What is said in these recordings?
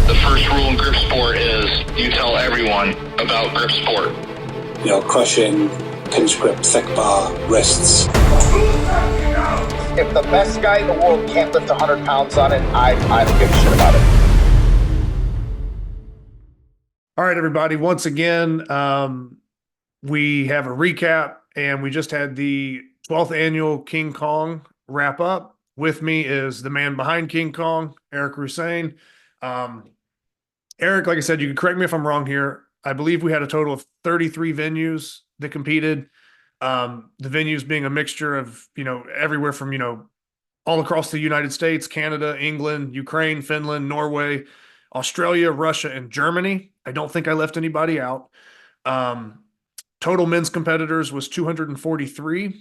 The first rule in grip sport is you tell everyone about grip sport. Crushing, pinch grip, thick bar, wrists. If the best guy in the world can't lift 100 pounds on it, I don't give a shit about it. All right, everybody. Once again, we have a recap, and we just had the 12th annual King Kong wrap up. With me is the man behind King Kong, Eric Roussin. Eric, like I said, you can correct me if I'm wrong here. I believe we had a total of 33 venues that competed. The venues being a mixture of, everywhere from, all across the United States, Canada, England, Ukraine, Finland, Norway, Australia, Russia, and Germany. I don't think I left anybody out. Total men's competitors was 243.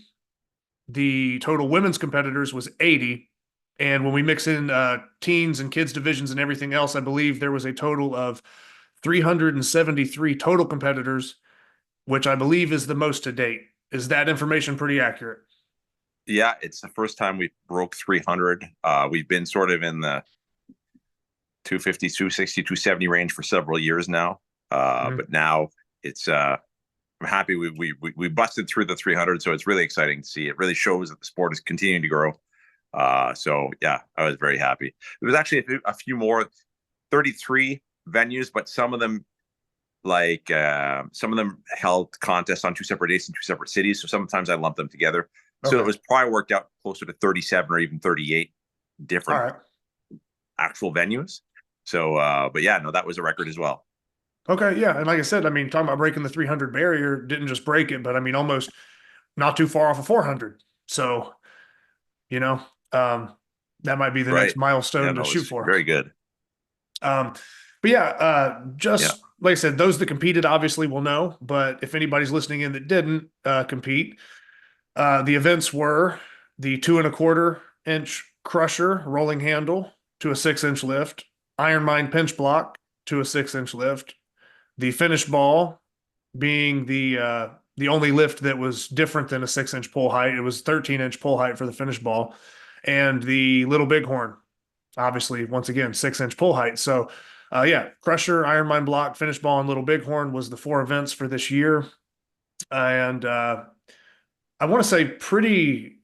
The total women's competitors was 80. And when we mix in teens and kids divisions and everything else, I believe there was a total of 373 total competitors, which I believe is the most to date. Is that information pretty accurate? Yeah, it's the first time we broke 300. We've been sort of in the 250, 260, 270 range for several years now. But now it's I'm happy we busted through the 300, so it's really exciting to see. It really shows that the sport is continuing to grow. So yeah, I was very happy. There was actually a few more, 33 venues, but some of them held contests on 2 separate days in 2 separate cities. So sometimes I lumped them together. Okay. So it was probably worked out closer to 37 or even 38 different actual venues. So, but yeah, no, that was a record as well. Okay. Yeah. And like I said, talking about breaking the 300 barrier, didn't just break it, but almost not too far off of 400. So, that might be the next milestone to shoot for. Very good. But yeah, like I said, those that competed obviously will know, but if anybody's listening in that didn't compete, the events were the 2 1/4 inch crusher rolling handle to a 6-inch lift, iron mine pinch block to a 6-inch lift, the finish ball being the only lift that was different than a 6-inch pull height. It was 13-inch pull height for the finish ball, and the little bighorn, obviously, once again, 6-inch pull height. So crusher, iron mine block, finish ball, and little bighorn was the 4 events for this year. And I want to say pretty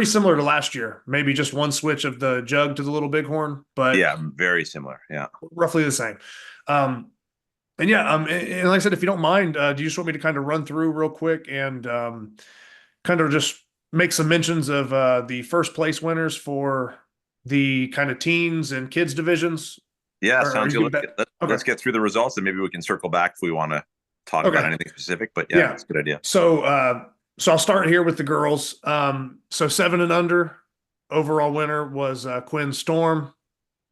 similar to last year, maybe just one switch of the jug to the little bighorn, but yeah, very similar. Yeah. Roughly the same. And like I said, if you don't mind, do you just want me to kind of run through real quick and kind of just make some mentions of the first place winners for the kind of teens and kids divisions? Yeah, sounds good. Let's get through the results, and maybe we can circle back if we want to talk about anything specific. But yeah, that's a good idea. So I'll start here with the girls. So 7 and under, overall winner was Quinn Storm.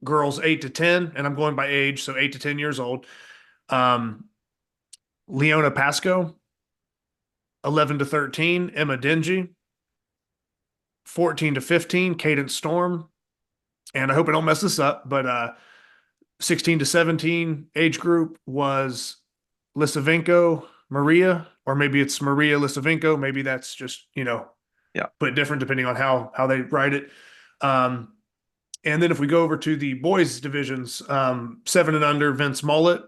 Girls 8 to 10, and I'm going by age, so 8 to 10 years old. Leona Pasco. 11 to 13, Emma Dingy. 14 to 15, Cadence Storm. And I hope I don't mess this up, but 16 to 17 age group was Lisavenko Maria, or maybe it's Maria Lisavenko. Maybe that's just, put different depending on how they write it. And then if we go over to the boys divisions, 7 and under, Vince Mullet,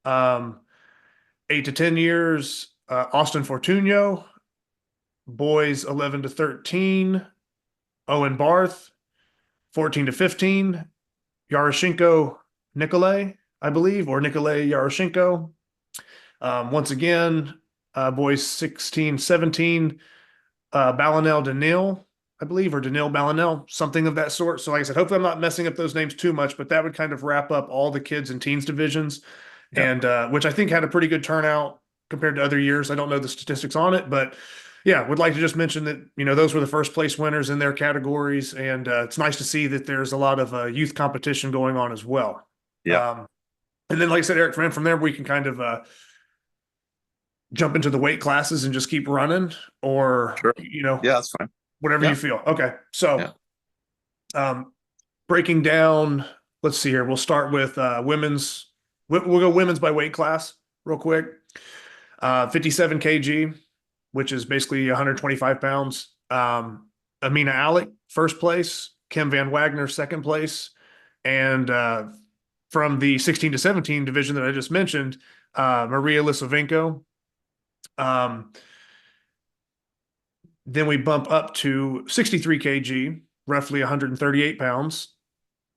8 to 10 years, Austin Fortunio, boys 11 to 13, Owen Barth, 14 to 15, Yaroshenko Nikolay, I believe, or Nikolay Yaroshenko. Once again, boys 16, 17, Balinel Danil, I believe, or Danil Balinel, something of that sort. So like I said, hopefully I'm not messing up those names too much, but that would kind of wrap up all the kids and teens divisions, and which I think had a pretty good turnout compared to other years. I don't know the statistics on it, but yeah, would like to just mention that, those were the first place winners in their categories. And it's nice to see that there's a lot of youth competition going on as well. Yeah. And then, like I said, Eric, from there, we can kind of jump into the weight classes and just keep running, or, sure. Yeah, that's fine. Whatever you feel. Okay. So breaking down, let's see here. We'll start with women's. We'll go women's by weight class real quick. 57 kg, which is basically 125 pounds. Amina Alec, first place. Kim Van Wagner, second place. And from the 16 to 17 division that I just mentioned, Maria Lisovenko. Then we bump up to 63 kg, roughly 138 pounds.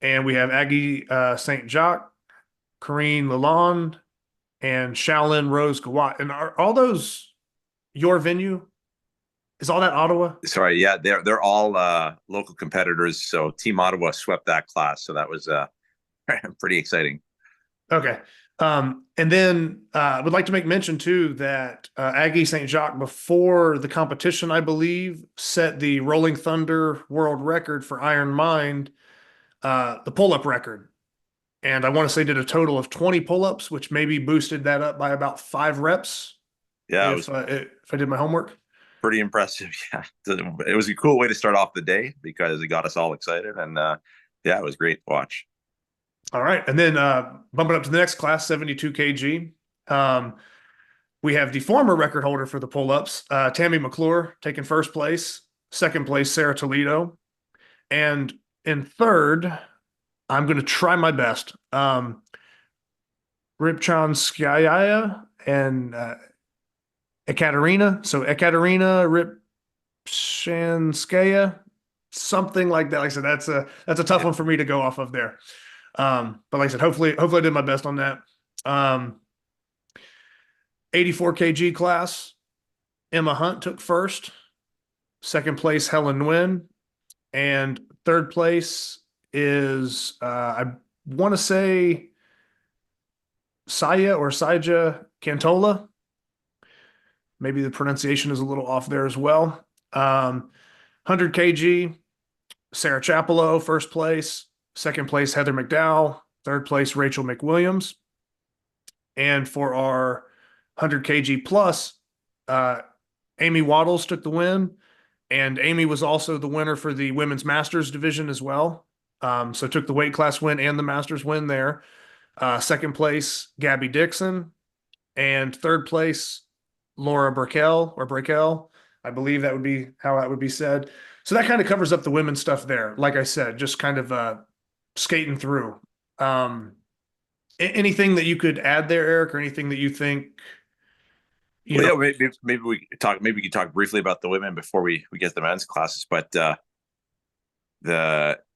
And we have Aggie St. Jacques, Corrine Lalonde, and Shaolin Rose Gawat. And are all those your venue? Is all that Ottawa? Sorry, yeah, they're all local competitors. So Team Ottawa swept that class, so that was pretty exciting. Okay. And then I would like to make mention too that Aggie St. Jacques, before the competition, I believe, set the Rolling Thunder world record for Iron Mind, the pull-up record. And I want to say did a total of 20 pull-ups, which maybe boosted that up by about 5 reps. Yeah, if I did my homework. Pretty impressive. Yeah, it was a cool way to start off the day because it got us all excited, and yeah, it was great to watch. All right, and then bumping up to the next class, 72 kg. We have the former record holder for the pull-ups, Tammy McClure, taking first place. Second place, Sarah Toledo. And in third, I'm going to try my best. Ripchanskaya and Ekaterina. So Ekaterina Ripchanskaya, something like that. Like I said, that's a tough one for me to go off of there. But like I said, hopefully I did my best on that. 84 kg class, Emma Hunt took first. Second place, Helen Nguyen. And third place is, I want to say, Saija Cantola. Maybe the pronunciation is a little off there as well. 100 kg, Sarah Chappelow, first place. Second place, Heather McDowell. Third place, Rachel McWilliams. And for our 100 kg plus, Amy Waddles took the win. And Amy was also the winner for the women's masters division as well. So took the weight class win and the masters win there. Second place, Gabby Dixon. And third place, Laura Brakel. I believe that would be how that would be said. So that kind of covers up the women's stuff there. Like I said, just kind of skating through. Anything that you could add there, Eric, or anything that you think? Yeah, maybe we could talk. Maybe we could talk briefly about the women before we get to the men's classes. But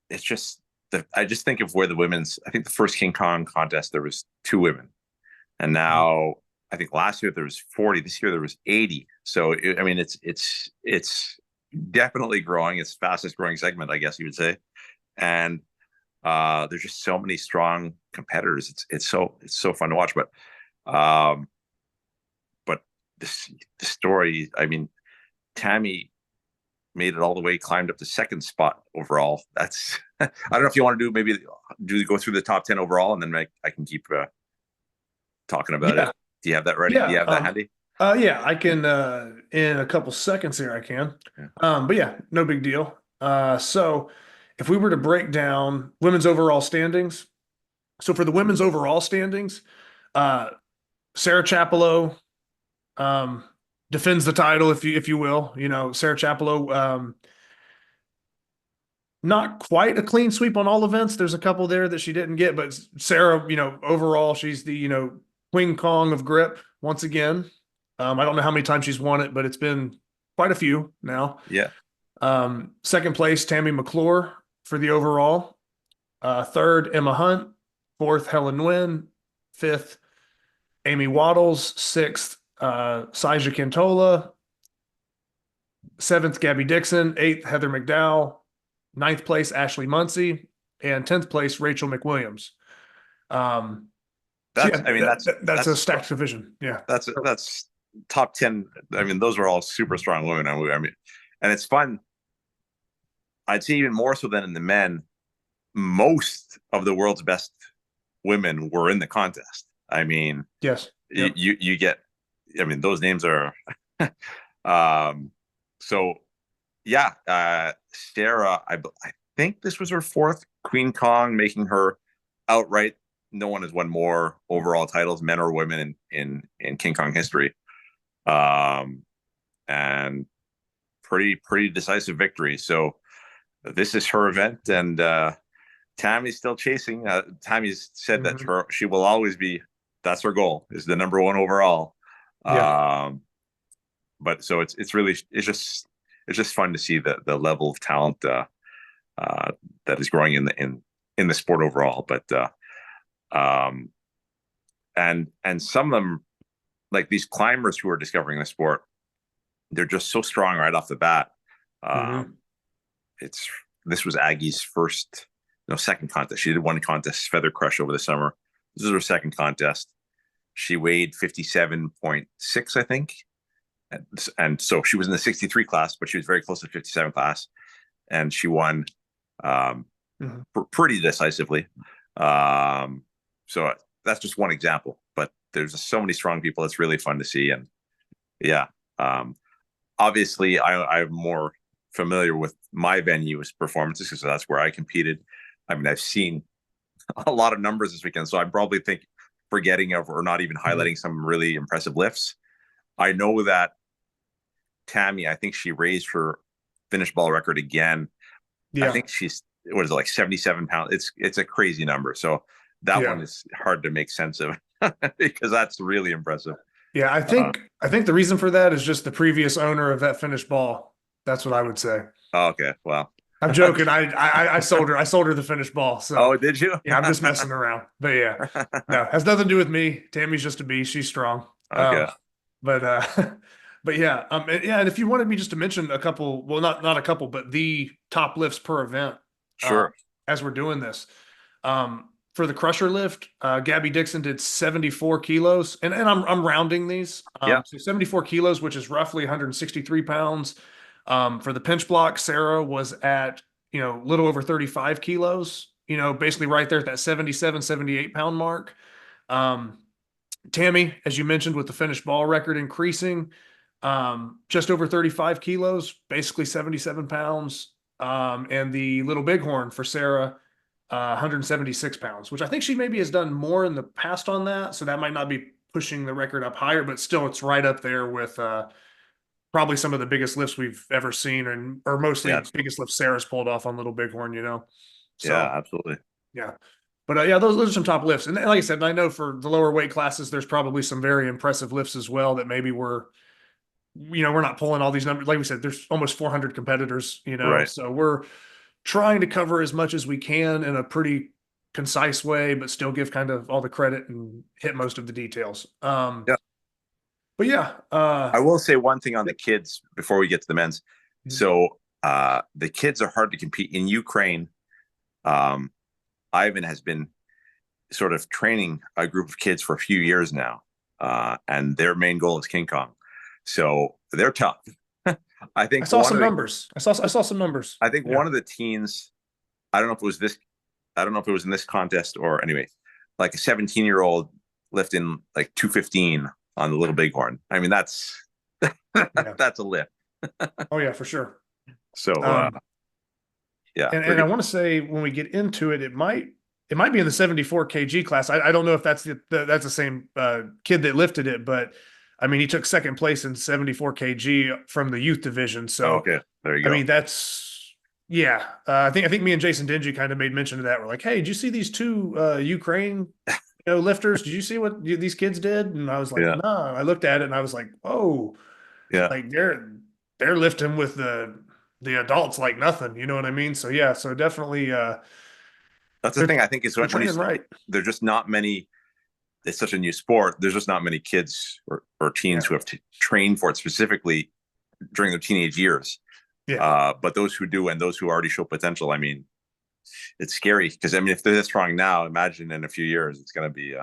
it's just I just think of where the women's. I think the first King Kong contest there was 2 women, and now I think last year there was 40. This year there was 80. So I mean, it's definitely growing. It's the fastest growing segment, I guess you would say, and there's just so many strong competitors. It's so fun to watch. But the story, I mean, Tammy made it all the way, climbed up to second spot overall. That's I don't know if you want to go through the top 10 overall, and then I can keep talking about it. Do you have that ready? Yeah, Do you have that handy? Yeah, I can in a couple seconds here I can. Yeah. But yeah, no big deal. So if we were to break down women's overall standings, so for the women's overall standings, Sarah Chappelow defends the title, if you will. You know, Sarah Chappelow, not quite a clean sweep on all events. There's a couple there that she didn't get, but Sarah, overall, she's the, Queen Kong of grip once again. I don't know how many times she's won it, but it's been quite a few now. Yeah. Second place, Tammy McClure for the overall. Third, Emma Hunt. Fourth, Helen Nguyen. Fifth, Amy Waddles. Sixth, Saija Cantola. Seventh, Gabby Dixon. Eighth, Heather McDowell. Ninth place, Ashley Muncie. And 10th place, Rachel McWilliams. That's a stacked division. Yeah. That's top 10. I mean, those are all super strong women. I mean, and it's fun. I'd say even more so than in the men, most of the world's best women were in the contest. I mean, yes, you get, I mean, those names are, so yeah, Sarah, I think this was her 4th Queen Kong, making her outright. No one has won more overall titles, men or women, in King Kong history. And pretty decisive victory. So this is her event, and Tammy's still chasing. Tammy's said that Mhm. she will always be. That's her goal, is the number one overall. Yeah. But so it's really it's just fun to see the level of talent that is growing in the sport overall. But um, and some of them, like these climbers who are discovering the sport, they're just so strong right off the bat. Mhm. It's This was Aggie's first, second contest. She did one contest, Feather Crush, over the summer. This is her second contest. She weighed 57.6, I think. And so she was in the 63 class, but she was very close to 57 class. And she won pretty decisively. So that's just one example, but there's just so many strong people. It's really fun to see. And yeah, obviously I'm more familiar with my venue's performances because that's where I competed. I mean, I've seen a lot of numbers this weekend, so I probably think forgetting of or not even highlighting some really impressive lifts. I know that Tammy, I think she raised her finish ball record again. Yeah. I think she's, what is it, like 77 pounds? It's a crazy number. So that one is hard to make sense of because that's really impressive. Yeah, I think the reason for that is just the previous owner of that finished ball. That's what I would say. Okay, well, I'm joking. I sold her the finished ball. So oh, did you? Yeah, I'm just messing around. But yeah, no, has nothing to do with me. Tammy's just a beast. She's strong. Okay. But yeah, and if you wanted me just to mention a couple, well, not a couple, but the top lifts per event. Sure. As we're doing this, for the crusher lift, Gabby Dixon did 74 kilos, and I'm rounding these. Yeah. So 74 kilos, which is roughly 163 pounds. For the pinch block, Sarah was at, little over 35 kilos, basically right there at that 77, 78 pound mark. Tammy, as you mentioned, with the finished ball record increasing, just over 35 kilos, basically 77 pounds. And the little bighorn for Sarah, 176 pounds, which I think she maybe has done more in the past on that. So that might not be pushing the record up higher, but still it's right up there with, probably some of the biggest lifts we've ever seen, or mostly the biggest lifts Sarah's pulled off on Little Bighorn, So, yeah, absolutely. Yeah. But yeah, those are some top lifts. And like I said, I know for the lower weight classes, there's probably some very impressive lifts as well that maybe we're not pulling all these numbers. Like we said, there's almost 400 competitors, Right. So we're trying to cover as much as we can in a pretty concise way, but still give kind of all the credit and hit most of the details. Yeah. But yeah, I will say one thing on the kids before we get to the men's. So the kids are hard to compete in Ukraine. Ivan has been sort of training a group of kids for a few years now, and their main goal is King Kong. So they're tough. I think I saw some numbers. I saw some numbers. I think one of the teens, I don't know if it was this, I don't know if it was in this contest or anyway, like a 17-year-old lifting like 215 on the Little Bighorn. I mean, that's that's a lift. Oh yeah, for sure. So yeah. And I want to say when we get into it, it might be in the 74 kg class. I don't know if that's that's the same kid that lifted it, but I mean, he took second place in 74 kg from the youth division. So okay, there you go. I mean, that's I think me and Jason Dingy kind of made mention of that. We're like, hey, did you see these two Ukraine lifters? Did you see what these kids did? And I was like, no. I looked at it and I was like, oh, yeah, like they're lifting with the adults like nothing. You know what I mean? So yeah, so definitely. That's the thing. I think is when right. There's just not many. It's such a new sport. There's just not many kids or teens who have trained for it specifically during their teenage years. Yeah. But those who do and those who already show potential, I mean, it's scary because I mean, if they're this strong now, imagine in a few years it's going to be.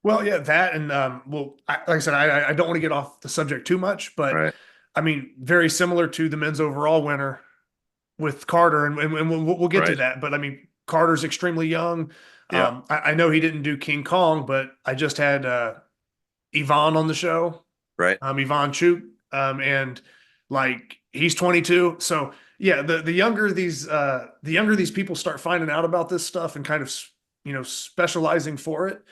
Well, yeah, that and like I said, I don't want to get off the subject too much, but I mean, very similar to the men's overall winner with Carter, and we'll get to that. But I mean, Carter's extremely young. Yeah. I know he didn't do King Kong, but I just had Yvonne on the show. Right. Yvonne Chuk. And like he's 22. So yeah, the younger these people start finding out about this stuff and kind of specializing for it.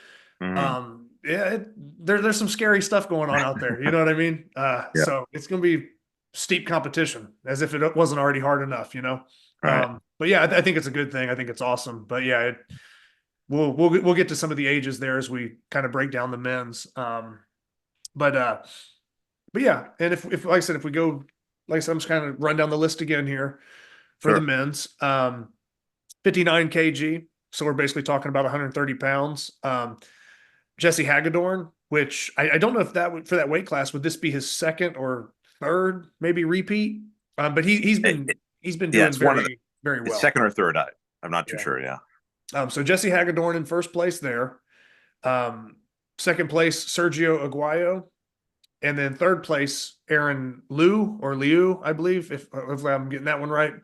Mm-hmm. There's some scary stuff going on out there. You know what I mean? So it's going to be steep competition as if it wasn't already hard enough, Right. But yeah, I think it's a good thing. I think it's awesome. But yeah, we'll get to some of the ages there as we kind of break down the men's. But yeah, and if like I said, if we go, like I said, I'm just kind of run down the list again here for the Sure. men's. 59 kg. So we're basically talking about 130 pounds. Jesse Hagedorn, which I don't know if that would, for that weight class, would this be his second or third, maybe repeat? But he's been Yeah, doing it's one of the very it's well. second or third. I'm not too Yeah. sure. Yeah. So Jesse Hagedorn in first place there. Second place, Sergio Aguayo. And then third place, Aaron Liu, I believe, if hopefully I'm getting that one right.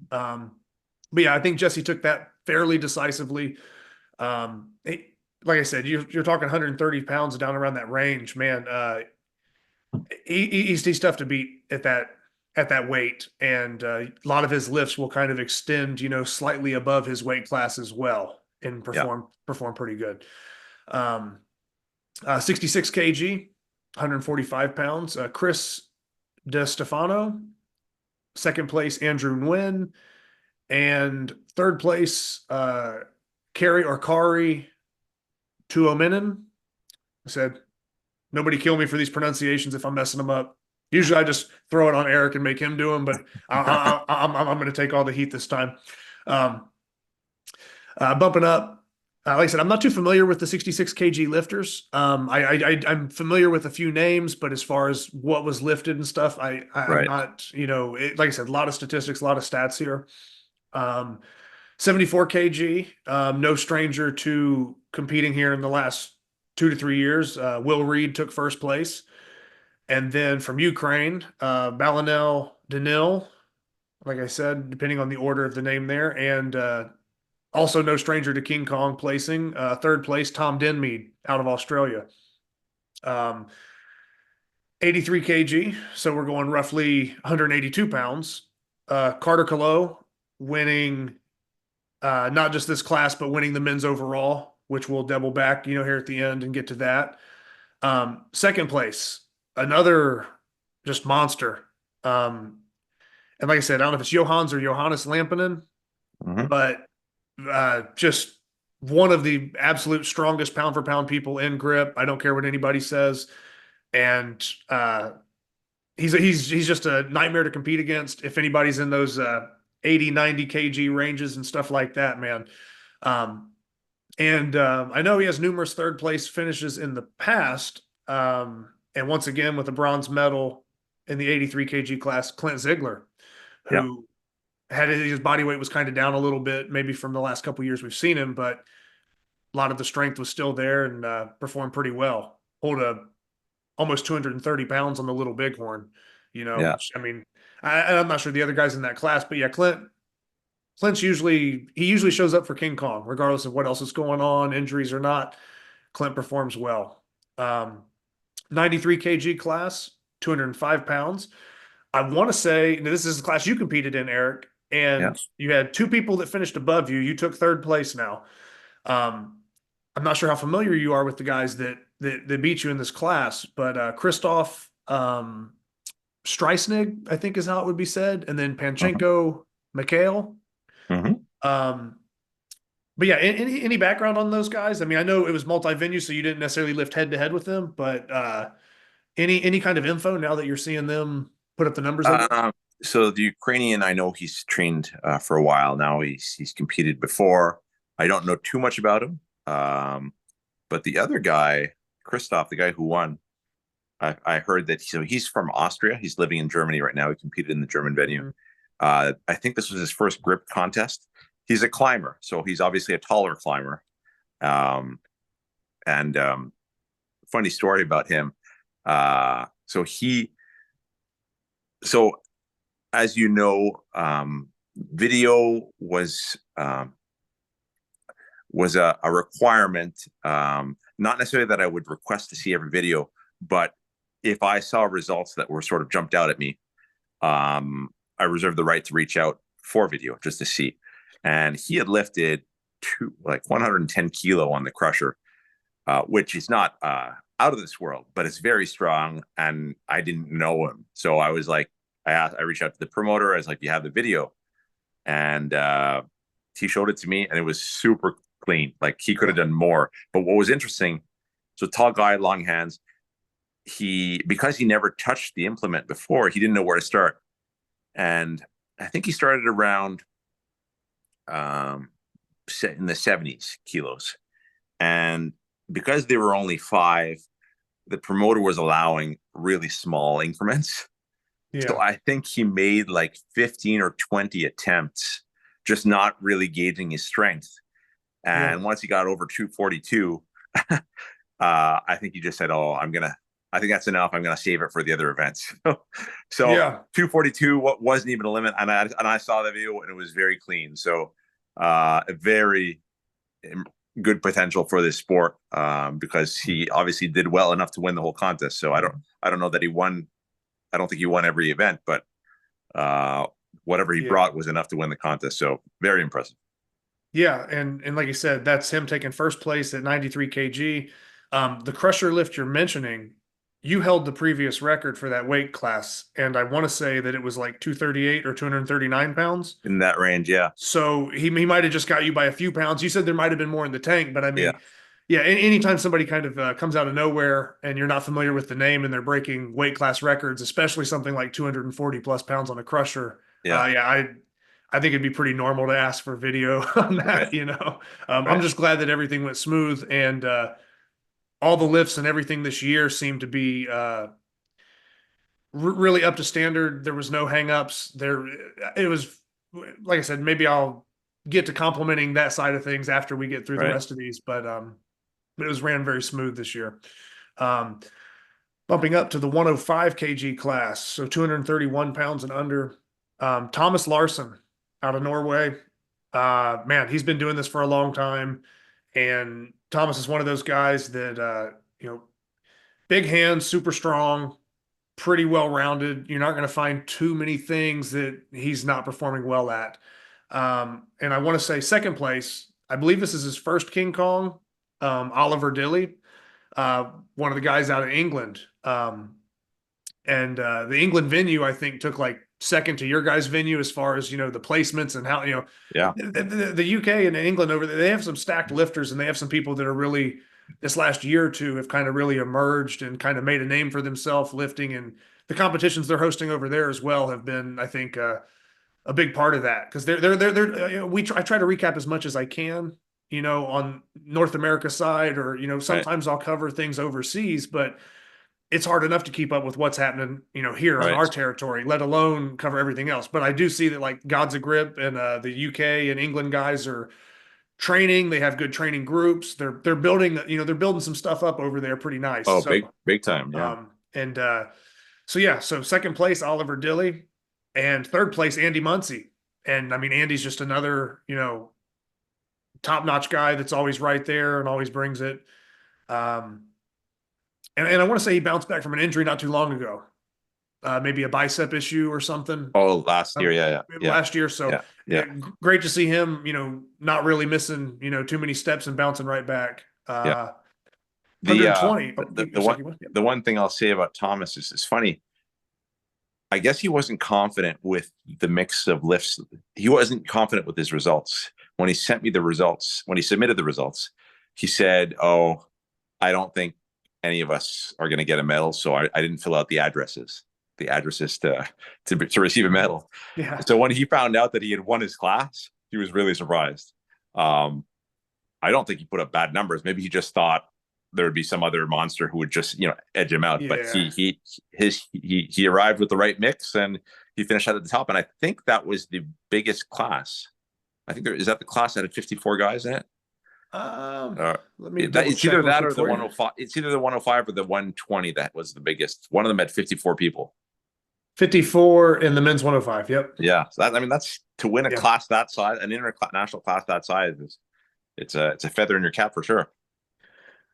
But yeah, I think Jesse took that fairly decisively. Like I said, you're talking 130 pounds down around that range, man. He's tough to beat at that weight, and a lot of his lifts will kind of extend, slightly above his weight class as well, and perform pretty good. 66 kg, 145 pounds. Chris DeStefano, second place, Andrew Nguyen, and third place, Kari Tuominen. I said, nobody kill me for these pronunciations if I'm messing them up. Usually I just throw it on Eric and make him do them, but I'm going to take all the heat this time. Bumping up. Like I said, I'm not too familiar with the 66 kg lifters. I'm familiar with a few names, but as far as what was lifted and stuff, I'm Right. not, like I said, a lot of statistics, a lot of stats here. 74 kg, no stranger to competing here in the last 2 to 3 years. Will Reed took first place. And then from Ukraine, Balinel Danil, like I said, depending on the order of the name there, and also no stranger to King Kong placing. Third place, Tom Denmead out of Australia. 83 kg, so we're going roughly 182 pounds. Carter Colleaux winning not just this class, but winning the men's overall, which we'll double back, here at the end and get to that. Second place, another just monster. And like I said, I don't know if it's Johans or Johannes Lampinen, Mhm. but just one of the absolute strongest pound for pound people in grip. I don't care what anybody says. And he's just a nightmare to compete against if anybody's in those 80, 90 kg ranges and stuff like that, man. I know he has numerous third place finishes in the past. And once again, with a bronze medal in the 83 kg class, Clint Ziegler, who had his body weight was kind of down a little bit, maybe from the last couple of years we've seen him, but a lot of the strength was still there and performed pretty well. Hold almost 230 pounds on the little bighorn, Yeah. which, I mean, I'm not sure the other guys in that class, but yeah, Clint's usually shows up for King Kong, regardless of what else is going on, injuries or not. Clint performs well. 93 kg class, 205 pounds. I want to say this is the class you competed in, Eric, and you had two people that finished above you. You took third place now. I'm not sure how familiar you are with the guys that beat you in this class, but Christoph Streisnig, I think is how it would be said, and then Panchenko Mikhail. But yeah, any background on those guys? I mean, I know it was multi-venue, so you didn't necessarily lift head to head with them, but any kind of info now that you're seeing them put up the numbers? So the Ukrainian, I know he's trained for a while now. He's competed before. I don't know too much about him. But the other guy, Christoph, the guy who won, I heard that he's from Austria. He's living in Germany right now. He competed in the German venue. I think this was his first grip contest. He's a climber, so he's obviously a taller climber. Funny story about him. So as you know, video was a requirement. Not necessarily that I would request to see every video, but if I saw results that were sort of jumped out at me, I reserved the right to reach out for video just to see. And he had lifted 110 kilo on the crusher, which is not out of this world, but it's very strong. And I didn't know him. So I was like, I reached out to the promoter. I was like, you have the video? and he showed it to me, and it was super clean. Like, he could have done more. But what was interesting, so tall guy, long hands, because he never touched the implement before, he didn't know where to start. And I think he started around in the 70s kilos. And because they were only 5, the promoter was allowing really small increments. Yeah. So I think he made like 15 or 20 attempts, just not really gauging his strength. And once he got over 242, I think he just said, "Oh, I think that's enough. I'm gonna save it for the other events." So 242 wasn't even a limit, and I saw the video, and it was very clean. So a very good potential for this sport, because he obviously did well enough to win the whole contest. So I don't know that he won. I don't think he won every event, but whatever he brought was enough to win the contest. So very impressive. Yeah, and like you said, that's him taking first place at 93 kg. The crusher lift you're mentioning, you held the previous record for that weight class, and I want to say that it was like 238 or 239 pounds. In that range, yeah. So he might have just got you by a few pounds. You said there might have been more in the tank, but I mean, anytime somebody kind of comes out of nowhere and you're not familiar with the name and they're breaking weight class records, especially something like 240 plus pounds on a crusher, I think it'd be pretty normal to ask for video on that, I'm just glad that everything went smooth, and all the lifts and everything this year seemed to be really up to standard. There was no hangups there. It was, like I said, maybe I'll get to complimenting that side of things after we get through the rest of these, but it was ran very smooth this year. Bumping up to the 105 kg class, so 231 pounds and under. Thomas Larson out of Norway. Man, he's been doing this for a long time. And Thomas is one of those guys that, big hands, super strong, pretty well-rounded. You're not going to find too many things that he's not performing well at. And I want to say second place, I believe this is his first King Kong, Oliver Dilly, one of the guys out of England. And the England venue, I think, took like second to your guys' venue as far as, the placements and how, the UK and England over there, they have some stacked lifters, and they have some people that are really, this last year or two, have kind of really emerged and kind of made a name for themselves lifting. And the competitions they're hosting over there as well have been, I think, a big part of that, because I try to recap as much as I can, on North America side, or, sometimes I'll cover things overseas, but it's hard enough to keep up with what's happening, here on our territory, let alone cover everything else. But I do see that, like, God's a Grip and the UK and England guys are training. They have good training groups. They're building, they're building some stuff up over there pretty nice. Oh, so, big time. Yeah. So second place, Oliver Dilly, and third place, Andy Muncie. And I mean, Andy's just another, top-notch guy that's always right there and always brings it. And I want to say he bounced back from an injury not too long ago, maybe a bicep issue or something. Oh, last year, yeah. Last year, so great to see him. Not really missing, too many steps and bouncing right back. 120. The one thing I'll say about Thomas is it's funny. I guess he wasn't confident with the mix of lifts. He wasn't confident with his results. When he sent me the results, when he submitted the results, he said, "Oh, I don't think any of us are going to get a medal, so I didn't fill out the addresses to receive a medal." Yeah. So when he found out that he had won his class, he was really surprised. I don't think he put up bad numbers. Maybe he just thought there would be some other monster who would just, edge him out. Yeah. But he arrived with the right mix, and he finished at the top. And I think that was the biggest class. I think is that the class that had 54 guys in it. Let me it's either that or the 105. It's either the 105 or the 120 that was the biggest. One of them had 54 people. 54 in the men's 105. Yep. Yeah. So that's to win a class that size, an international class that size, it's a feather in your cap for sure.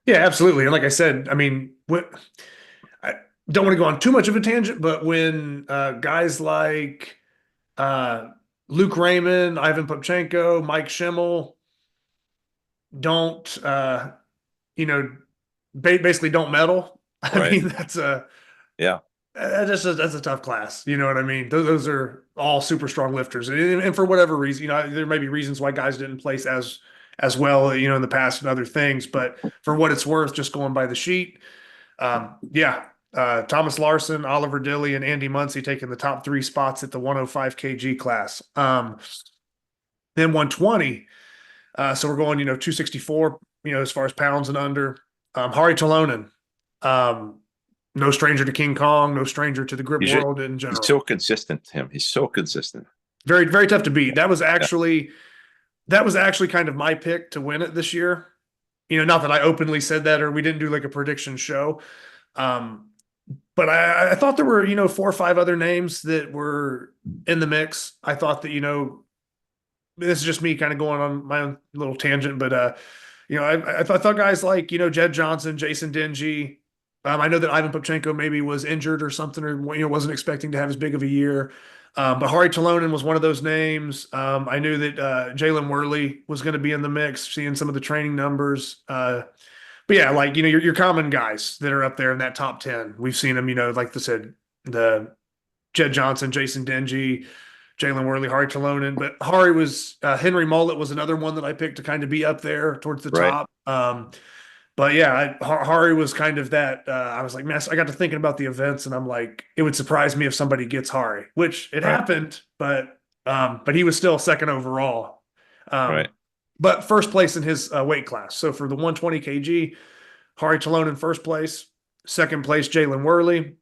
Yeah, absolutely. And like I said, I mean, I don't want to go on too much of a tangent, but when guys like Luke Raymond, Ivan Popchenko, Mike Schimmel don't, basically don't medal. I mean, that's That's a tough class. You know what I mean? Those are all super strong lifters, and for whatever reason, there may be reasons why guys didn't place as well, in the past and other things. But for what it's worth, just going by the sheet, yeah, Thomas Larson, Oliver Dilly, and Andy Muncie taking the top 3 spots at the 105 kg class. Then 120. So we're going, 264, as far as pounds and under. Hari Talonen, no stranger to King Kong, no stranger to the grip world in general. He's so consistent, Tim. He's so consistent. Very, very tough to beat. That was actually kind of my pick to win it this year. Not that I openly said that or we didn't do like a prediction show. But I thought there were, 4 or 5 other names that were in the mix. I thought that, this is just me kind of going on my own little tangent, but I thought guys like, Jed Johnson, Jason Dingy. I know that Ivan Popchenko maybe was injured or something, or wasn't expecting to have as big of a year. But Hari Talonen was one of those names. I knew that Jalen Worley was going to be in the mix, seeing some of the training numbers. But yeah, like your common guys that are up there in that top 10. We've seen them, like I said, the Jed Johnson, Jason Dingy, Jalen Worley, Hari Talonen. But Hari was Henry Mullet was another one that I picked to kind of be up there towards the top. But yeah, Hari was kind of that. I was like, man, I got to thinking about the events, and I'm like, it would surprise me if somebody gets Hari, which it happened, but he was still second overall. But first place in his weight class. So for the 120 kg, Hari Talonen first place, second place Jalen Worley,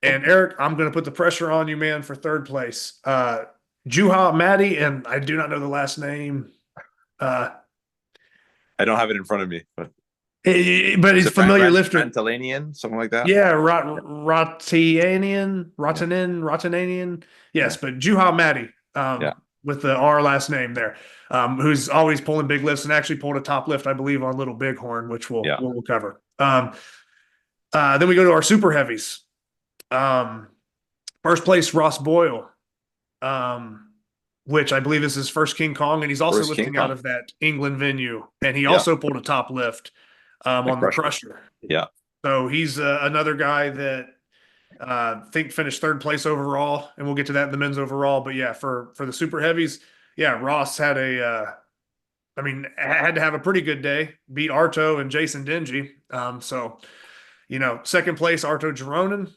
and Eric, I'm going to put the pressure on you, man, for third place. Juha Madi, and I do not know the last name. I don't have it in front of me, but he's a familiar lifter. Rantalanian, something like that. Yeah, Rotananian. Yes, but Juha Madi, with the R last name there, who's always pulling big lifts and actually pulled a top lift, I believe, on Little Bighorn, which we'll cover. Then we go to our super heavies. First place, Ross Boyle, which I believe is his first King Kong, and he's also lifting out of that England venue, and he also pulled a top lift on the Crusher. Yeah. So he's another guy that I think finished third place overall, and we'll get to that in the men's overall. But yeah, for the super heavies, Ross had had to have a pretty good day, beat Arto and Jason Dingy. Second place, Arto Gironin,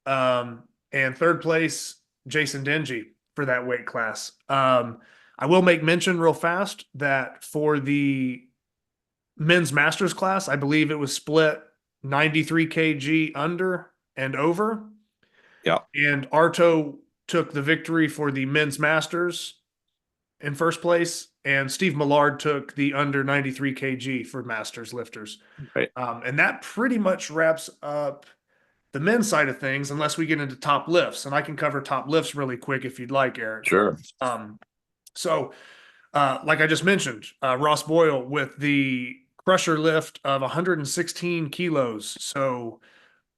and third place, Jason Dingy for that weight class. I will make mention real fast that for the men's masters class, I believe it was split 93 kg under and over. Yeah. And Arto took the victory for the men's masters in first place, and Steve Millard took the under 93 kg for masters lifters. Right. And that pretty much wraps up the men's side of things, unless we get into top lifts, and I can cover top lifts really quick if you'd like, Eric. Sure. Like I just mentioned, Ross Boyle with the crusher lift of 116 kilos. So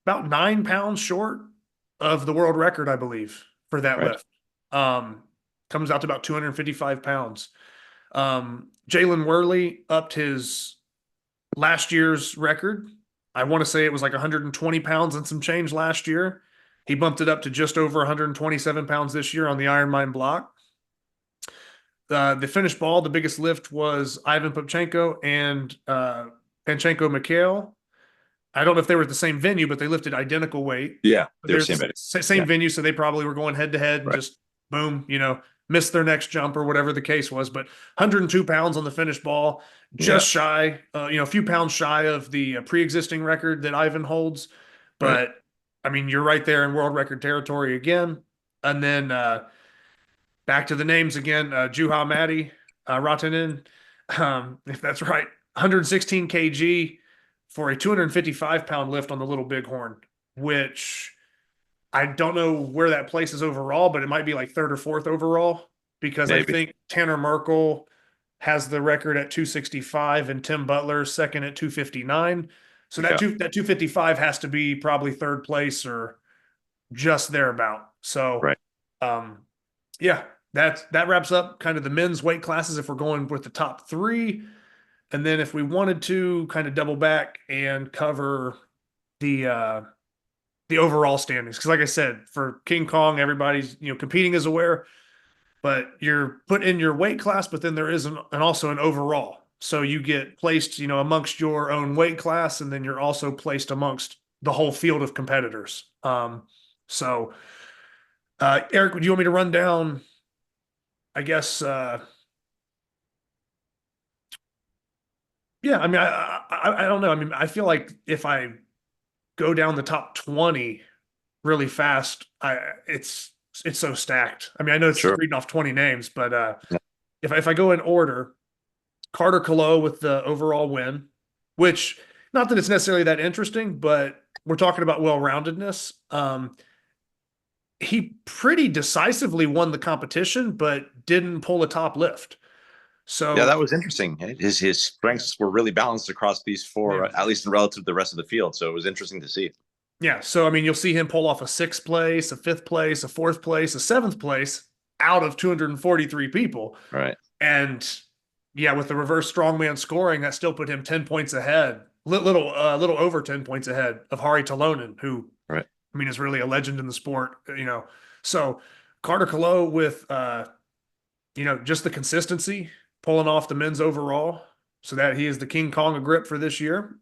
about 9 pounds short of the world record, I believe, for that lift. Comes out to about 255 pounds. Jalen Worley upped his last year's record. I want to say it was like 120 pounds and some change last year. He bumped it up to just over 127 pounds this year on the Ironman block. The finished ball, the biggest lift was Ivan Popchenko and Panchenko Mikhail. I don't know if they were at the same venue, but they lifted identical weight. Yeah, they're same venue, so they probably were going head to head and just boom, missed their next jump or whatever the case was. But 102 pounds on the finished ball, just shy, a few pounds shy of the pre-existing record that Ivan holds. But you're right there in world record territory again. And then back to the names again, Juha Madi, Ratanen, if that's right, 116 kg for a 255 pound lift on the Little Bighorn, which I don't know where that places overall, but it might be like third or fourth overall, because I think Tanner Merkel has the record at 265 and Tim Butler second at 259. So that 255 has to be probably third place or just thereabout. So, that wraps up kind of the men's weight classes if we're going with the top 3. And then if we wanted to kind of double back and cover the the overall standings. Because like I said, for King Kong, everybody's, competing is aware, but you're put in your weight class, but then there is and also an overall. So you get placed, amongst your own weight class, and then you're also placed amongst the whole field of competitors. So Eric, would you want me to run down, I guess, yeah, I mean, I don't know. I mean, I feel like if I go down the top 20 really fast, it's so stacked. I mean, I know it's Sure. reading off 20 names, but if I go in order, Carter Colleaux with the overall win, which not that it's necessarily that interesting, but we're talking about well-roundedness. He pretty decisively won the competition, but didn't pull a top lift. Yeah, So that was interesting. His strengths were really balanced across these four, yeah. at least relative to the rest of the field. So it was interesting to see. Yeah, so I mean, you'll see him pull off a sixth place, a fifth place, a fourth place, a seventh place out of 243 people. Right. And yeah, with the reverse strongman scoring, that still put him 10 points ahead, little over 10 points ahead of Hari Talonen, who, Right. I mean, is really a legend in the sport, So Carter Colleaux with, just the consistency, pulling off the men's overall, so that he is the King Kong of grip for this year.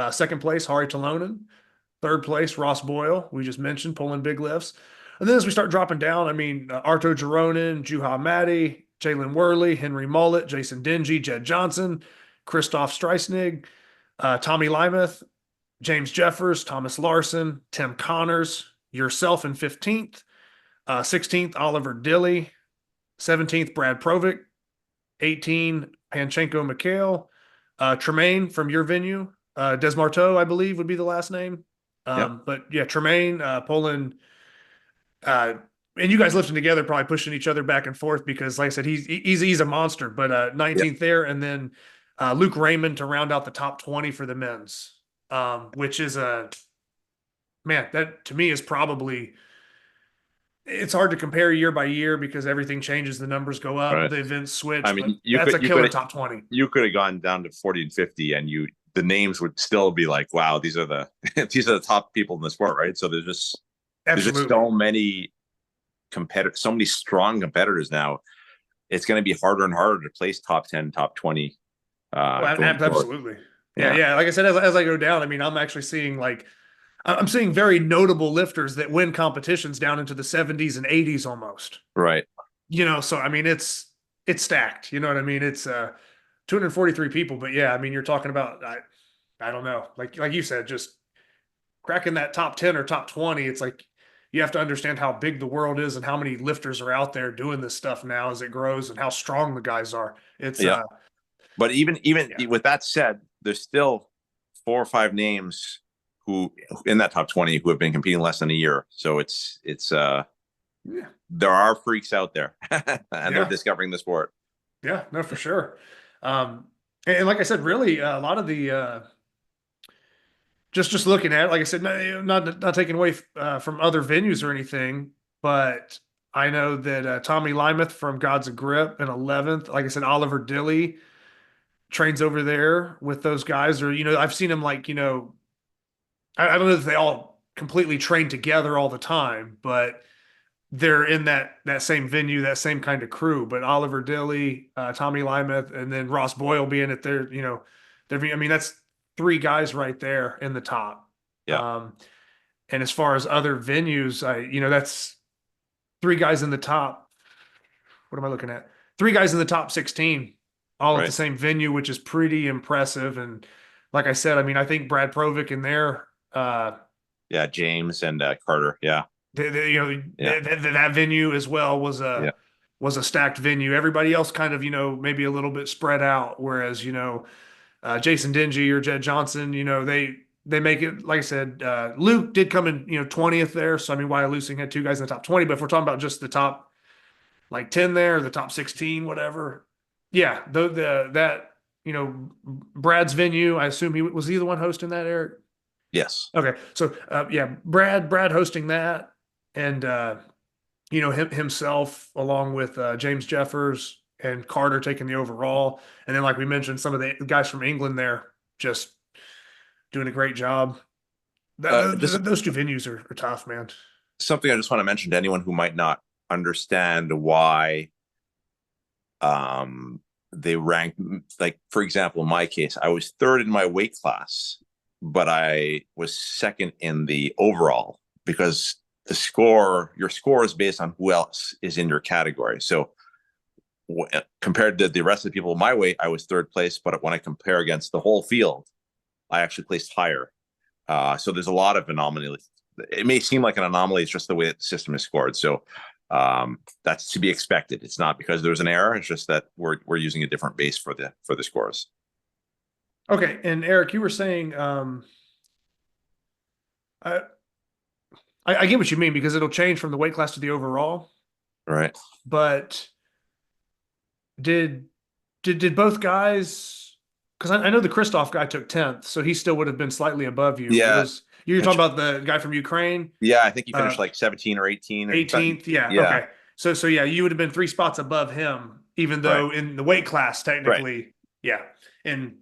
Second place, Hari Talonen. Third place, Ross Boyle, we just mentioned, pulling big lifts. And then as we start dropping down, I mean, Arto Gironin, Juha Matty, Jalen Worley, Henry Mullet, Jason Dingy, Jed Johnson, Christoph Streisnig, Tommy Lymeth, James Jeffers, Thomas Larson, Tim Connors, yourself in 15th, 16th, Oliver Dilly, 17th, Brad Provic, 18, Panchenko Mikhail, Tremaine from your venue, Desmarteau, I believe, would be the last name. Yep. But yeah, Tremaine, Poland, and you guys lifting together, probably pushing each other back and forth because, like I said, he's a monster. But 19th there, and then Luke Raymond to round out the top 20 for the men's, which is that to me is probably. It's hard to compare year by year because everything changes. The numbers go up, Right. the events switch. I But mean, that's a killer top 20. You could have gone down to 40 and 50, and the names would still be like, wow, these are the these are the top people in the sport, right? So there's just so many so many strong competitors now. It's going to be harder and harder to place top 10, top 20. Absolutely. Yeah. Like I said, as I go down, I mean, I'm actually seeing I'm seeing very notable lifters that win competitions down into the 70s and 80s almost. Right. So I mean, it's stacked. You know what I mean? It's 243 people, but yeah, I mean, you're talking about I don't know, like you said, just cracking that top 10 or top 20. It's like you have to understand how big the world is and how many lifters are out there doing this stuff now as it grows and how strong the guys are. It's but even with that said, there's still 4 or 5 names who in that top 20 who have been competing less than a year. So it's there are freaks out there and they're discovering the sport. Yeah, no, for sure. And like I said, really a lot of the just looking at it, like I said, not taking away from other venues or anything, but I know that Tommy Lymeth from Gods of Grip in 11th, like I said, Oliver Dilly trains over there with those guys, or I've seen him I don't know if they all completely train together all the time, but they're in that same venue, that same kind of crew. But Oliver Dilly, Tommy Lymeth, and then Ross Boyle being at their, I mean, that's 3 guys right there in the top. Yeah. And as far as other venues, that's 3 guys in the top. What am I looking at? 3 guys in the top 16, all at the same venue, which is pretty impressive. And like I said, I mean, I think Brad Provic in there. James and Carter. Yeah. That venue as well was a stacked venue. Everybody else kind of, maybe a little bit spread out. Whereas, Jason Dingy or Jed Johnson, they make it, like I said, Luke did come in, 20th there. So, I mean, Wyatt Lusing had 2 guys in the top 20, but if we're talking about just the top, 10 there, the top 16, whatever. Yeah. Brad's venue, I assume was he the one hosting that, Eric? Yes. Okay. So, Brad hosting that, and himself along with James Jeffers and Carter taking the overall, and then like we mentioned, some of the guys from England there just doing a great job. Just Those two venues are tough, man. something I just want to mention to anyone who might not understand why they rank, like, for example, in my case, I was third in my weight class, but I was second in the overall, because your score is based on who else is in your category. So compared to the rest of the people my weight, I was third place, but when I compare against the whole field, I actually placed higher. So there's a lot of anomalies. It may seem like an anomaly. It's just the way that the system is scored. So that's to be expected. It's not because there's an error. It's just that we're using a different base for the scores. Okay, and Eric, you were saying, I get what you mean, because it'll change from the weight class to the overall. Right. But did both guys? Because I know the Christoph guy took 10th, so he still would have been slightly above you. Yeah. You're talking about the guy from Ukraine? Yeah, I think he finished like 17 or 18. 18th, yeah. Okay. So yeah, you would have been 3 spots above him, even though in the weight class, technically, yeah. And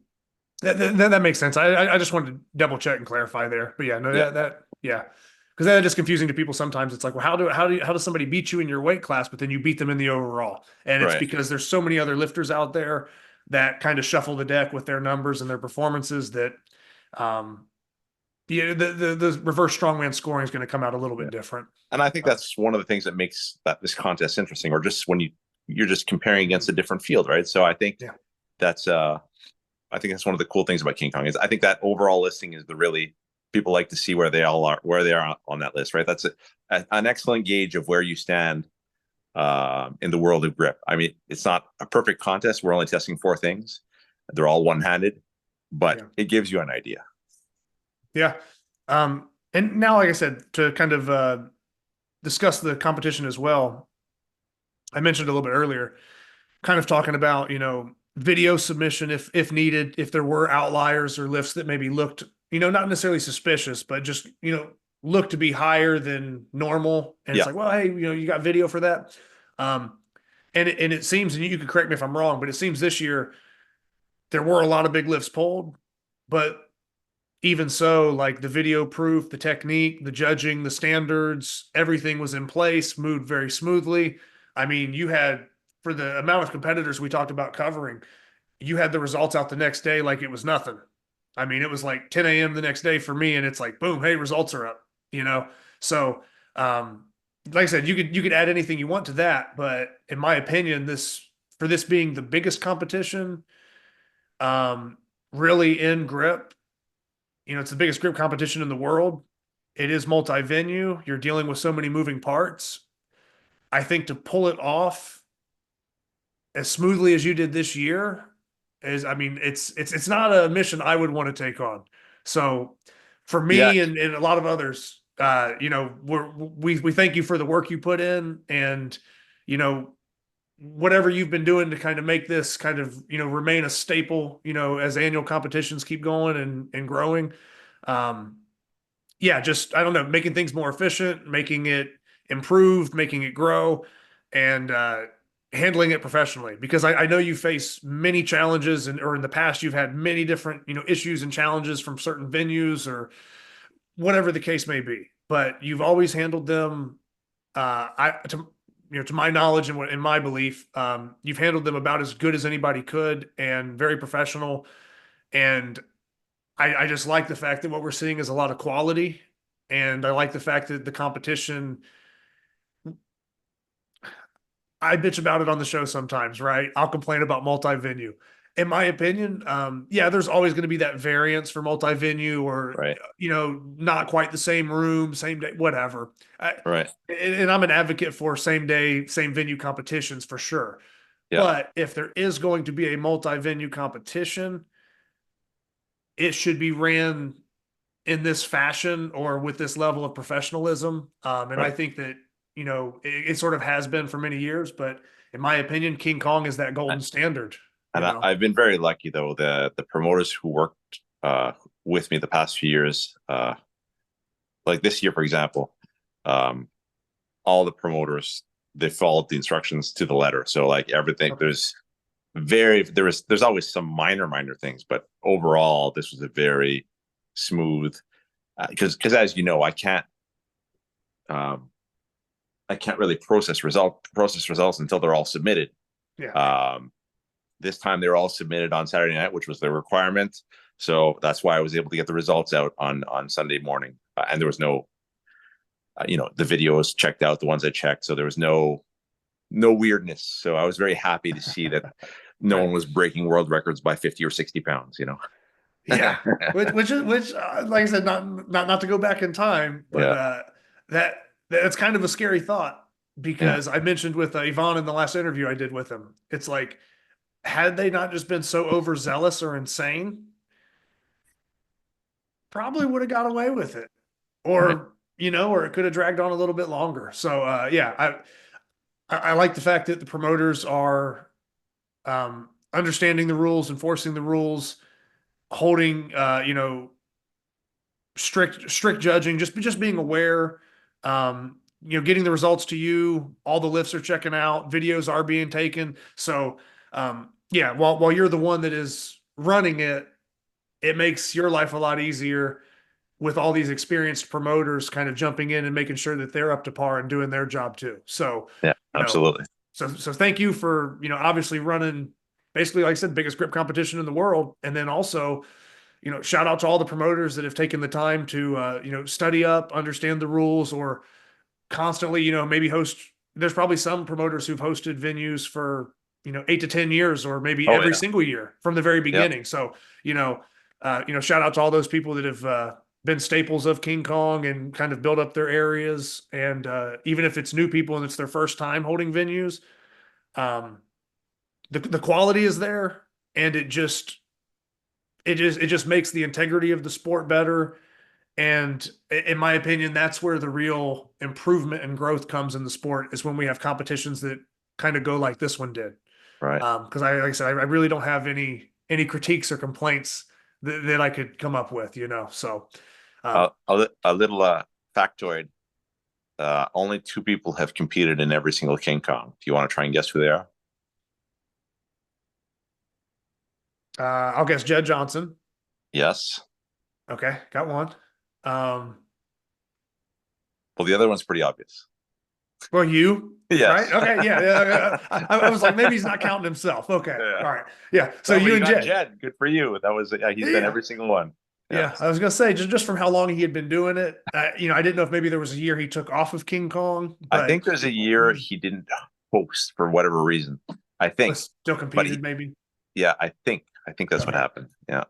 that makes sense. I just wanted to double check and clarify there. But yeah, no, yeah. Because that is confusing to people sometimes. It's like, well, how does somebody beat you in your weight class, but then you beat them in the overall? And it's because there's so many other lifters out there that kind of shuffle the deck with their numbers and their performances that, the reverse strongman scoring is going to come out a little bit different. And I think that's one of the things that makes this contest interesting, or just when you're just comparing against a different field, right? So I think that's one of the cool things about King Kong is I think that overall listing is people like to see where they are on that list, right? That's an excellent gauge of where you stand in the world of grip. I mean, it's not a perfect contest. We're only testing 4 things. They're all one-handed, but it gives you an idea. Yeah. And now, like I said, to kind of discuss the competition as well, I mentioned a little bit earlier, kind of talking about, video submission if needed, if there were outliers or lifts that maybe looked, not necessarily suspicious, but just, look to be higher than normal. And it's like, well, hey, you got video for that. And it seems, and you can correct me if I'm wrong, but it seems this year there were a lot of big lifts pulled, but even so, like the video proof, the technique, the judging, the standards, everything was in place, moved very smoothly. I mean, you had, for the amount of competitors we talked about covering, you had the results out the next day like it was nothing. I mean, it was like 10 a.m. the next day for me, and it's like, boom, hey, results are up, So, like I said, you could add anything you want to that, but in my opinion, for this being the biggest competition, really in grip, it's the biggest grip competition in the world. It is multi-venue. You're dealing with so many moving parts. I think to pull it off as smoothly as you did this year it's not a mission I would want to take on. So for me and a lot of others, we thank you for the work you put in, and, whatever you've been doing to kind of make this kind of, remain a staple, as annual competitions keep going and growing. Just, I don't know, making things more efficient, making it improved, making it grow, and handling it professionally, because I know you face many challenges, or in the past you've had many different, issues and challenges from certain venues or whatever the case may be, but you've always handled them, to my knowledge and in my belief, you've handled them about as good as anybody could, and very professional. And I just like the fact that what we're seeing is a lot of quality. And I like the fact that the competition, I bitch about it on the show sometimes, right? I'll complain about multi-venue. In my opinion, there's always going to be that variance for multi-venue, or, not quite the same room, same day, whatever. And I'm an advocate for same day, same venue competitions for sure. Yeah. But if there is going to be a multi-venue competition, it should be ran in this fashion or with this level of professionalism. And I think that, it sort of has been for many years, but in my opinion, King Kong is that golden standard. And I've been very lucky, though, the promoters who worked with me the past few years, like this year, for example, all the promoters, they followed the instructions to the letter. So like everything, there's always some minor things, but overall, this was a very smooth because as you know, I can't really process results until they're all submitted. Yeah. This time they were all submitted on Saturday night, which was the requirement. So that's why I was able to get the results out on Sunday morning. And there was no, the videos checked out, the ones I checked. So there was no weirdness. So I was very happy to see that no one was breaking world records by 50 or 60 pounds, Yeah. which like I said, not to go back in time, but that's kind of a scary thought, because I mentioned with Yvonne in the last interview I did with him, it's like, had they not just been so overzealous or insane, probably would have got away with it, or or it could have dragged on a little bit longer. So I like the fact that the promoters are understanding the rules, enforcing the rules, holding strict judging, just being aware, getting the results to you. All the lifts are checking out, videos are being taken. So while you're the one that is running it, it makes your life a lot easier with all these experienced promoters kind of jumping in and making sure that they're up to par and doing their job too. So yeah, absolutely. So thank you for, obviously running basically, like I said, biggest grip competition in the world. And then also, shout out to all the promoters that have taken the time to, study up, understand the rules, or constantly, maybe host. There's probably some promoters who've hosted venues for, 8 to 10 years, or maybe every single year from the very beginning. So, shout out to all those people that have been staples of King Kong and kind of build up their areas. And even if it's new people and it's their first time holding venues, the quality is there, and it just makes the integrity of the sport better. And in my opinion, that's where the real improvement and growth comes in the sport, is when we have competitions that kind of go like this one did. Right. Because like I said, I really don't have any critiques or complaints that I could come up with, So a little factoid: only 2 people have competed in every single King Kong. Do you want to try and guess who they are? I'll guess Jed Johnson. Yes. Okay, got one. Well, the other one's pretty obvious. Well, you, yes. Right? Okay, yeah. I was like, maybe he's not counting himself. Okay, Yeah. All right, yeah. So you and Jed. Jed, good for you. That was he's been every single one. Yeah, I was gonna say just from how long he had been doing it. I didn't know if maybe there was a year he took off of King Kong. But I think there's a year he didn't host for whatever reason. I think still competed, maybe. Yeah, I think that's what happened. Yeah.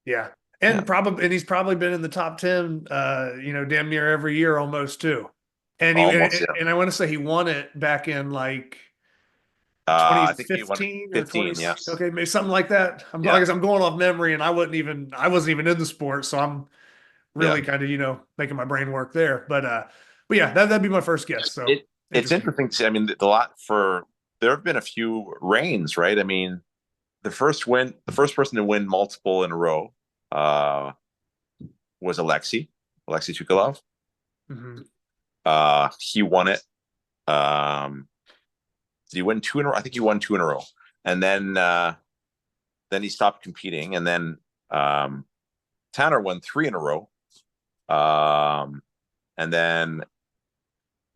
Yeah. And he's probably been in the top 10, damn near every year almost too. And and I want to say he won it back in like 2015 I think he won 15, yes. Okay, maybe something like that. Like I said, I'm going off memory, and I wasn't even in the sport, so I'm really kind of making my brain work there. But yeah, that'd be my first guess. So it's interesting to see. I mean, there have been a few reigns, right? I mean, the first person to win multiple in a row was Alexei Tukalov. Mm-hmm. He won it. Did he win 2 in a row? I think he won 2 in a row. And then he stopped competing. And then Tanner won 3 in a row. And then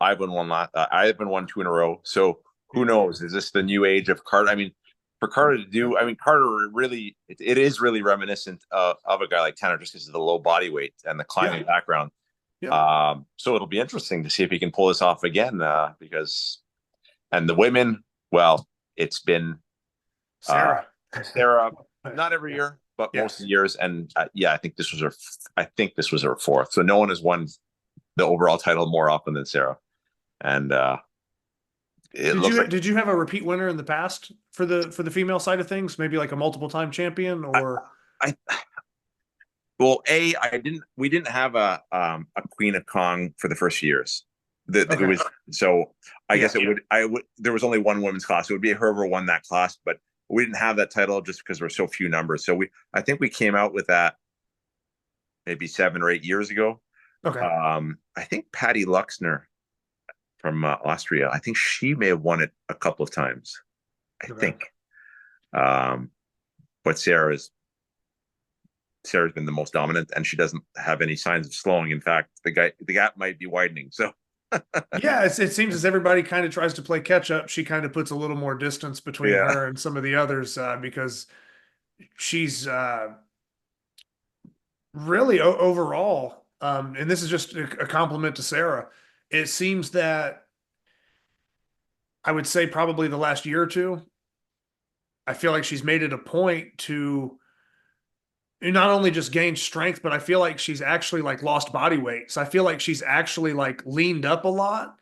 Ivan won 2 in a row. So who knows? Is this the new age of Carter? I mean, for Carter to do, Carter really, it is really reminiscent of a guy like Tanner, just because of the low body weight and the climbing background. Yeah. So it'll be interesting to see if he can pull this off again, and the women, well, it's been Sarah, not every year, but most of the years. And I think this was her 4th. So no one has won the overall title more often than Sarah. And did you have a repeat winner in the past for the female side of things? Maybe like a multiple time champion, or we didn't have a Queen of Kong for the first years. I guess there was only one women's class. It would be whoever won that class, but we didn't have that title just because we're so few numbers. So I think we came out with that maybe 7 or 8 years ago. Okay. I think Patty Luxner from Austria, I think she may have won it a couple of times. I think. But Sarah is Sarah's been the most dominant, and she doesn't have any signs of slowing. In fact, the gap might be widening. So Yeah, it seems as everybody kind of tries to play catch up. She kind of puts a little more distance between yeah, her and some of the others because she's really overall, and this is just a compliment to Sarah. It seems that I would say probably the last year or two, I feel like she's made it a point to not only just gain strength, but I feel like she's actually like lost body weight. So I feel like she's actually like leaned up a lot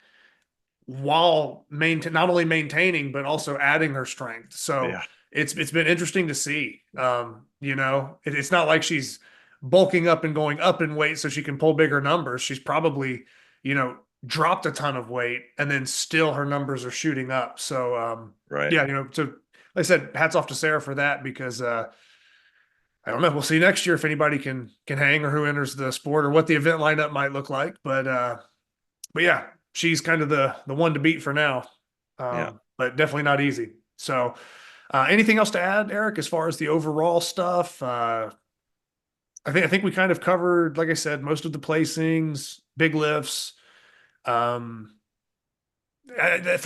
while not only maintaining but also adding her strength. So yeah, it's been interesting to see. It's not like she's bulking up and going up in weight so she can pull bigger numbers. She's probably, dropped a ton of weight and then still her numbers are shooting up. So right. yeah, so like I said, hats off to Sarah for that because I don't know. We'll see next year if anybody can hang or who enters the sport or what the event lineup might look like. But yeah, she's kind of the one to beat for now. Yeah. But definitely not easy. So anything else to add, Eric, as far as the overall stuff? I think we kind of covered, like I said, most of the placings, big lifts. For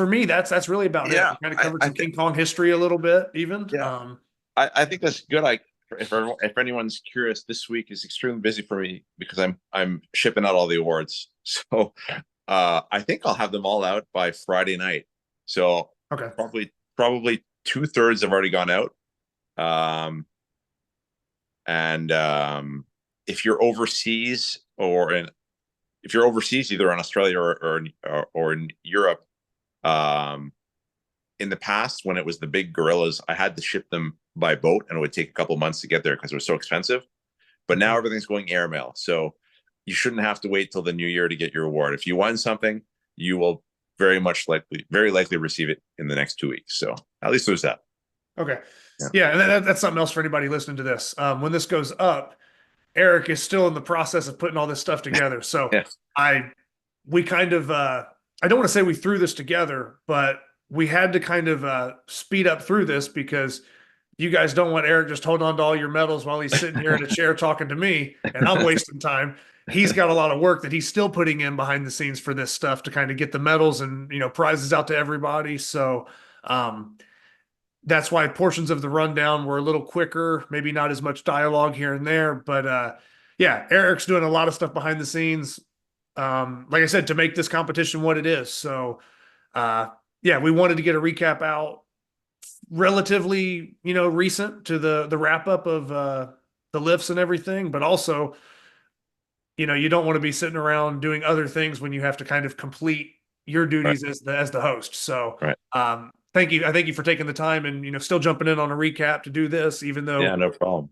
me, that's really about it. Yeah, We kind of covered I some think King Kong history a little bit, even. yeah, I think that's good. If anyone's curious, this week is extremely busy for me because I'm shipping out all the awards. So I think I'll have them all out by Friday night. So Okay. probably 2/3 have already gone out. And if you're overseas either in Australia or in Europe, in the past when it was the big gorillas, I had to ship them by boat and it would take a couple months to get there because it was so expensive. But now everything's going airmail, so you shouldn't have to wait till the new year to get your award. If you won something, you will very likely receive it in the next 2 weeks. So at least there's that. Okay. Yeah, and that's something else for anybody listening to this. When this goes up, Eric is still in the process of putting all this stuff together. So Yeah. we kind of I don't want to say we threw this together, but we had to kind of speed up through this because you guys don't want Eric just holding on to all your medals while he's sitting here in a chair talking to me and I'm wasting time. He's got a lot of work that he's still putting in behind the scenes for this stuff to kind of get the medals and prizes out to everybody. So that's why portions of the rundown were a little quicker, maybe not as much dialogue here and there, but yeah, Eric's doing a lot of stuff behind the scenes. Like I said, to make this competition what it is. So yeah, we wanted to get a recap out relatively, recent to the wrap up of the lifts and everything, but also, you don't want to be sitting around doing other things when you have to kind of complete your duties as the host. So thank you. I thank you for taking the time and still jumping in on a recap to do this, even though No problem.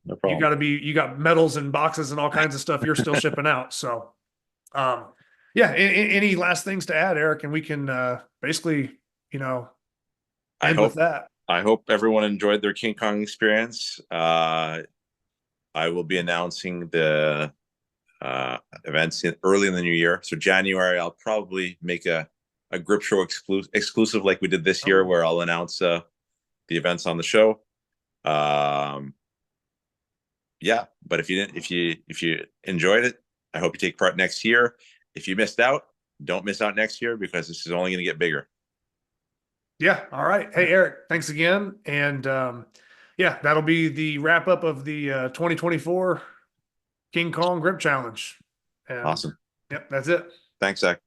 you got medals and boxes and all kinds of stuff you're still shipping out. So yeah, any last things to add, Eric? And we can basically, end with that. I hope everyone enjoyed their King Kong experience. I will be announcing the events early in the new year. So January, I'll probably make a grip show exclusive like we did this year, where I'll announce the events on the show. Yeah, but if you enjoyed it, I hope you take part next year. If you missed out, don't miss out next year because this is only going to get bigger. Yeah. All right. Hey, Eric, thanks again. And yeah, that'll be the wrap up of the 2024 King Kong Grip Challenge. And, Awesome. Yep, that's it. Thanks, Zach.